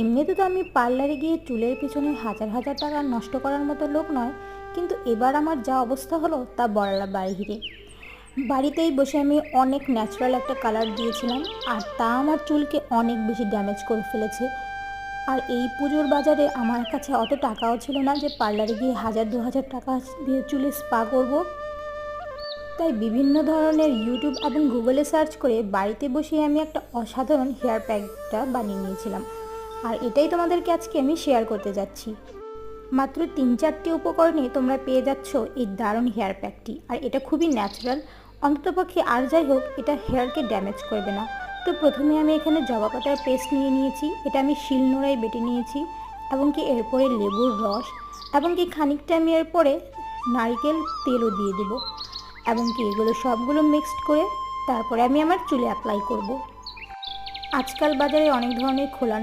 এমনিতে তো আমি পার্লারে গিয়ে চুলের পিছনে হাজার হাজার টাকা নষ্ট করার মতো লোক নয়, কিন্তু এবার আমার যা অবস্থা হলো তা বলার বাইরে। বাড়িতেই বসে আমি অনেক ন্যাচারাল একটা কালার দিয়েছিলাম, আর তা আমার চুলকে অনেক বেশি ড্যামেজ করে ফেলেছে। আর এই পুজোর বাজারে আমার কাছে অত টাকাও ছিল না যে পার্লারে গিয়ে 1000-2000 টাকা দিয়ে চুলে স্পা করব। তাই বিভিন্ন ধরনের ইউটিউব এবং গুগলে সার্চ করে বাড়িতে বসে আমি একটা অসাধারণ হেয়ার প্যাকটা বানিয়ে নিয়েছিলাম, আর এটাই তোমাদেরকে আজকে আমি শেয়ার করতে যাচ্ছি। মাত্র 3-4টি উপকরণে তোমরা পেয়ে যাচ্ছ এই দারুণ হেয়ার প্যাকটি, আর এটা খুবই ন্যাচারাল। অন্ততপক্ষে আর যাই হোক, এটা হেয়ারকে ড্যামেজ করবে না। তো প্রথমে আমি এখানে জবা পাতার পেস্ট নিয়ে নিয়েছি, এটা আমি শিলনোড়ায় বেটে নিয়েছি, এবং কি এরপরে লেবুর রস, এবং কি খানিকটা আমি এরপরে নারকেল তেলও দিয়ে দেবো, এবং কি এগুলো সবগুলো মিক্সড করে তারপরে আমি আমার চুলে অ্যাপ্লাই করব। আজকাল বাজারে অনেক ধরনের খোলা